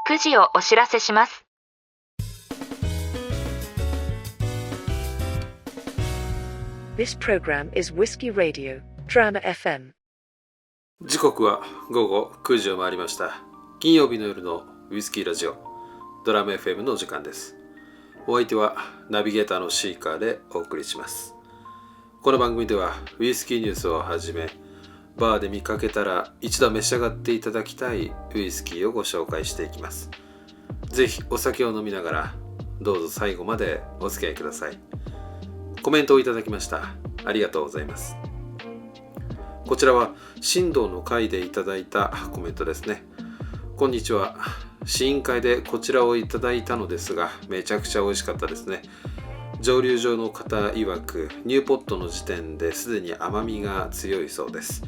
9時をお知らせします。This program is Whiskey Radio, Drama FM. 時刻は午後9時を回りました。金曜日の夜のウイスキーラジオ、ドラマ FM の時間です。お相手はナビゲーターのシーカーでお送りします。この番組ではウイスキーニュースをはじめ、バーで見かけたら一度召し上がっていただきたいウイスキーをご紹介していきます。ぜひお酒を飲みながらどうぞ最後までお付き合いください。コメントをいただきました。ありがとうございます。こちらは新道の会でいただいたコメントですね。こんにちは。試飲会でこちらをいただいたのですが、めちゃくちゃ美味しかったですね。蒸留所の方曰く、ニューポットの時点ですでに甘みが強いそうです。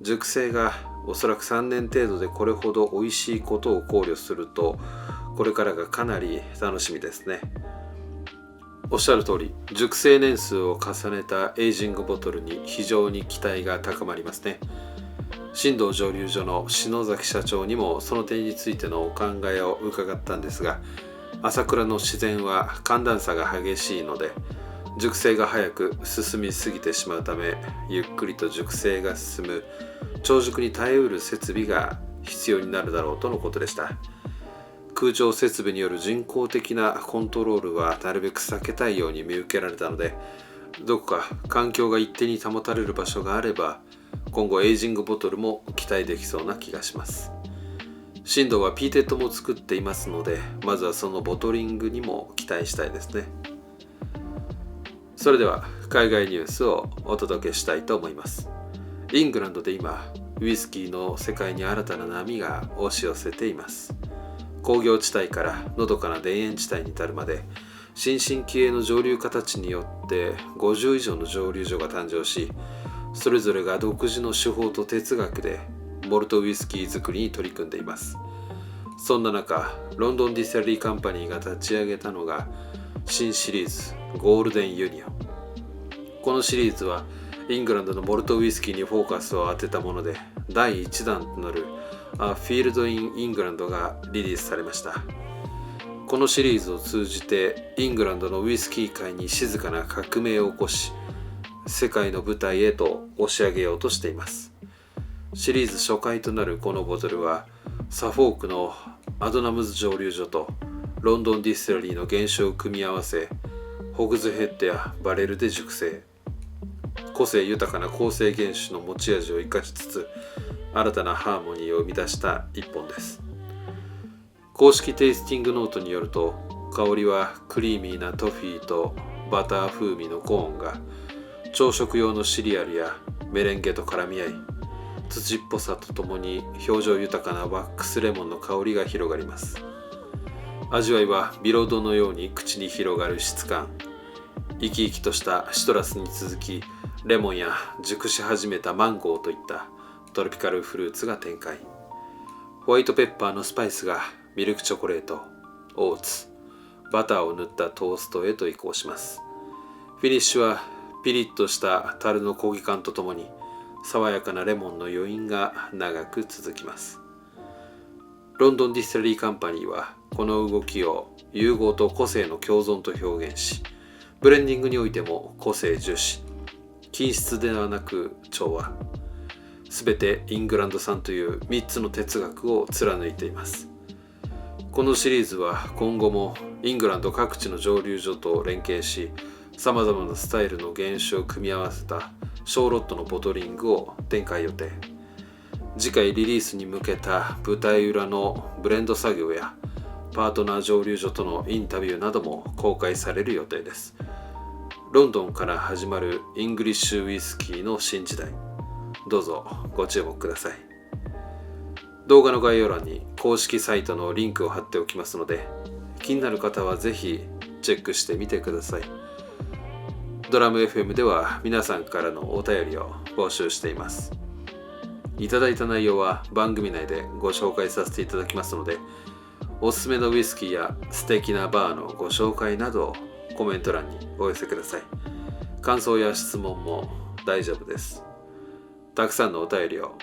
熟成がおそらく3年程度でこれほど美味しいことを考慮すると、これからがかなり楽しみですね。おっしゃる通り、熟成年数を重ねたエイジングボトルに非常に期待が高まりますね。新道蒸留所の篠崎社長にもその点についてのお考えを伺ったんですが、朝倉の自然は寒暖差が激しいので、熟成が早く進みすぎてしまうため、ゆっくりと熟成が進む長熟に耐えうる設備が必要になるだろうとのことでした。空調設備による人工的なコントロールはなるべく避けたいように見受けられたので、どこか環境が一定に保たれる場所があれば、今後エイジングボトルも期待できそうな気がします。新道はピーテッドも作っていますので、まずはそのボトリングにも期待したいですね。それでは海外ニュースをお届けしたいと思います。イングランドで今、ウイスキーの世界に新たな波が押し寄せています。工業地帯からのどかな田園地帯に至るまで、新進気鋭の蒸留家たちによって50以上の蒸留所が誕生し、それぞれが独自の手法と哲学でモルトウイスキー作りに取り組んでいます。そんな中、ロンドンディスティラリーカンパニーが立ち上げたのが新シリーズゴールデンユニオン。このシリーズはイングランドのモルトウイスキーにフォーカスを当てたもので、第1弾となる A Field in England がリリースされました。このシリーズを通じてイングランドのウイスキー界に静かな革命を起こし、世界の舞台へと押し上げようとしています。シリーズ初回となるこのボトルは、サフォークのアドナムズ蒸留所とロンドンディスティラリーの原酒を組み合わせ、ホグズヘッドやバレルで熟成。個性豊かな構成原酒の持ち味を生かしつつ、新たなハーモニーを生み出した一本です。公式テイスティングノートによると、香りはクリーミーなトフィーとバター風味のコーンが朝食用のシリアルやメレンゲと絡み合い、土っぽさとともに表情豊かなワックスレモンの香りが広がります。味わいはビロードのように口に広がる質感。生き生きとしたシトラスに続き、レモンや熟し始めたマンゴーといったトロピカルフルーツが展開。ホワイトペッパーのスパイスがミルクチョコレート、オーツ、バターを塗ったトーストへと移行します。フィニッシュはピリッとした樽の焦げ感とともに、爽やかなレモンの余韻が長く続きます。ロンドンディスティラリーカンパニーはこの動きを融合と個性の共存と表現し、ブレンディングにおいても個性重視、均質ではなく調和、すべてイングランド産という3つの哲学を貫いています。このシリーズは今後もイングランド各地の蒸留所と連携し、さまざまなスタイルの原酒を組み合わせた小ロットのボトリングを展開予定。次回リリースに向けた舞台裏のブレンド作業やパートナー蒸留所とのインタビューなども公開される予定です。ロンドンから始まるイングリッシュウイスキーの新時代、どうぞご注目ください。動画の概要欄に公式サイトのリンクを貼っておきますので、気になる方はぜひチェックしてみてください。ドラム FM では皆さんからのお便りを募集しています。いただいた内容は番組内でご紹介させていただきますので、おすすめのウイスキーや素敵なバーのご紹介などをコメント欄にお寄せください。感想や質問も大丈夫です。たくさんのお便りを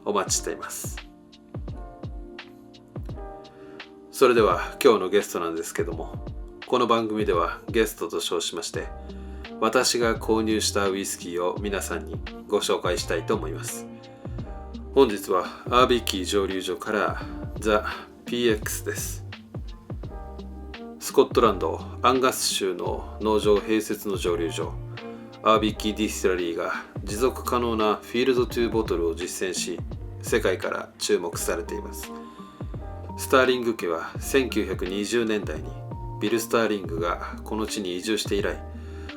お待ちしています。それでは今日のゲストなんですけども、この番組ではゲストと称しまして、私が購入したウイスキーを皆さんにご紹介したいと思います。本日はアービッキー蒸留所からザ・ PX です。スコットランド・アンガス州の農場併設の蒸留所、アービッキーディスティラリーが持続可能なフィールドトゥーボトルを実践し、世界から注目されています。スターリング家は1920年代にビル・スターリングがこの地に移住して以来、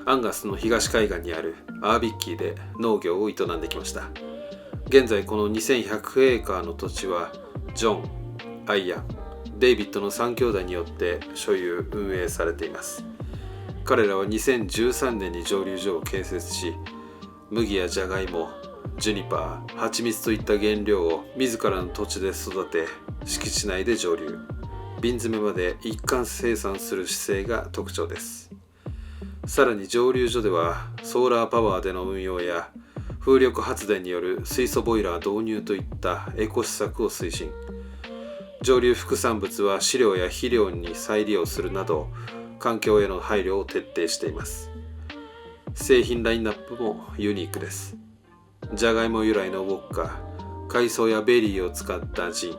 アンガスの東海岸にあるアービッキーで農業を営んできました。現在この2100エーカーの土地はジョン、アイアン、デイビッドの3兄弟によって所有・運営されています。彼らは2013年に蒸留所を建設し、麦やジャガイモ、ジュニパー、蜂蜜といった原料を自らの土地で育て、敷地内で蒸留、瓶詰めまで一貫生産する姿勢が特徴です。さらに蒸留所ではソーラーパワーでの運用や風力発電による水素ボイラー導入といったエコ施策を推進。蒸留副産物は飼料や肥料に再利用するなど、環境への配慮を徹底しています。製品ラインナップもユニークです。ジャガイモ由来のウォッカ、海藻やベリーを使ったジン、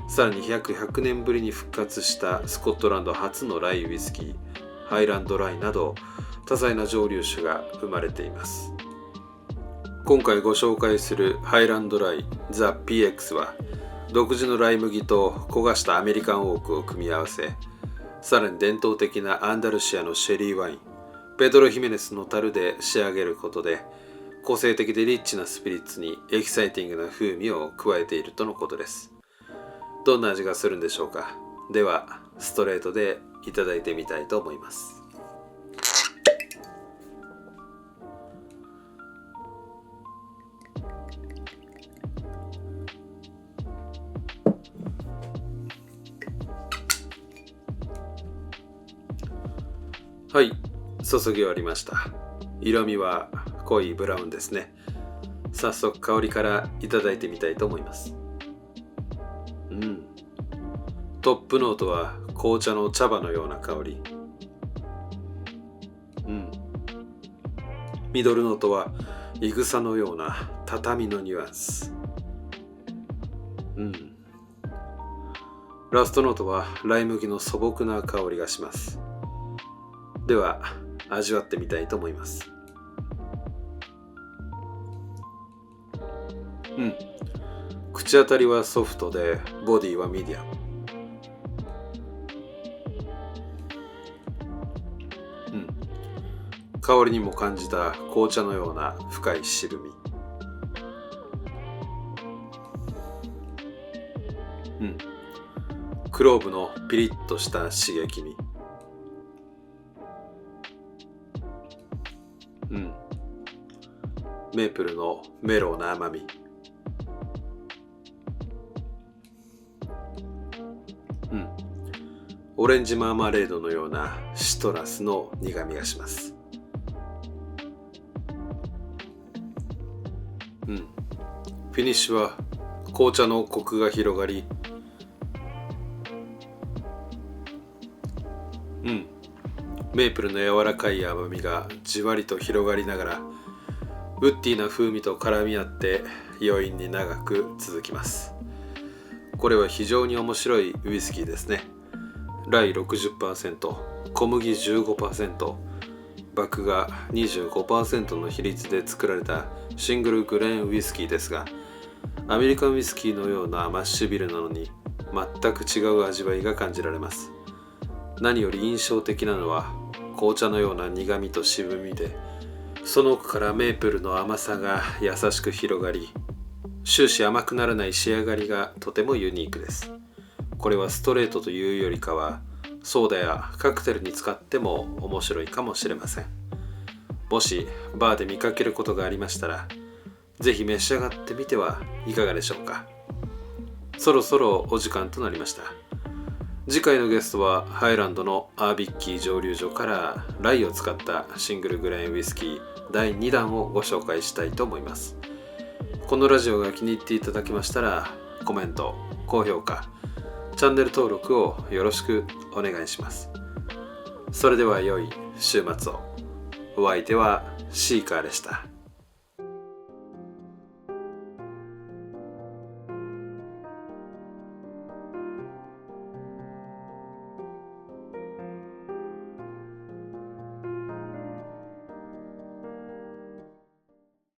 さらに約100年ぶりに復活したスコットランド初のライウイスキー、ハイランドライなど多彩な蒸留酒が生まれています。今回ご紹介するハイランドライザ・ PX は、独自のライ麦と焦がしたアメリカンオークを組み合わせ、さらに伝統的なアンダルシアのシェリーワイン、ペドロ・ヒメネスの樽で仕上げることで、個性的でリッチなスピリッツにエキサイティングな風味を加えているとのことです。どんな味がするんでしょうか。ではストレートでいただいてみたいと思います。はい、注ぎ終わりました。色味は濃いブラウンですね。早速香りからいただいてみたいと思います。トップノートは紅茶の茶葉のような香り。ミドルノートはいぐさのような畳のニュアンス。ラストノートはライ麦の素朴な香りがします。では味わってみたいと思います。口当たりはソフトでボディはミディアム。香りにも感じた紅茶のような深い渋み。クローブのピリッとした刺激味。メープルのメロウな甘み。オレンジマーマレードのようなシトラスの苦みがします。フィニッシュは紅茶のコクが広がり、メープルの柔らかい甘みがじわりと広がりながら、ウッディな風味と絡み合って余韻に長く続きます。これは非常に面白いウイスキーですね。ライ 60%、小麦 15%、麦芽 25% の比率で作られたシングルグレーンウイスキーですが、アメリカンウイスキーのようなマッシュビルなのに全く違う味わいが感じられます。何より印象的なのは紅茶のような苦みと渋みで、その奥からメープルの甘さが優しく広がり、終始甘くならない仕上がりがとてもユニークです。これはストレートというよりかはソーダやカクテルに使っても面白いかもしれません。もしバーで見かけることがありましたら、ぜひ召し上がってみてはいかがでしょうか。そろそろお時間となりました。次回のゲストはハイランドのアービッキー蒸留所からライを使ったシングルグレーンウイスキー第2弾をご紹介したいと思います。このラジオが気に入っていただけましたら、コメント、高評価、チャンネル登録をよろしくお願いします。それでは良い週末を。お相手はシーカーでした。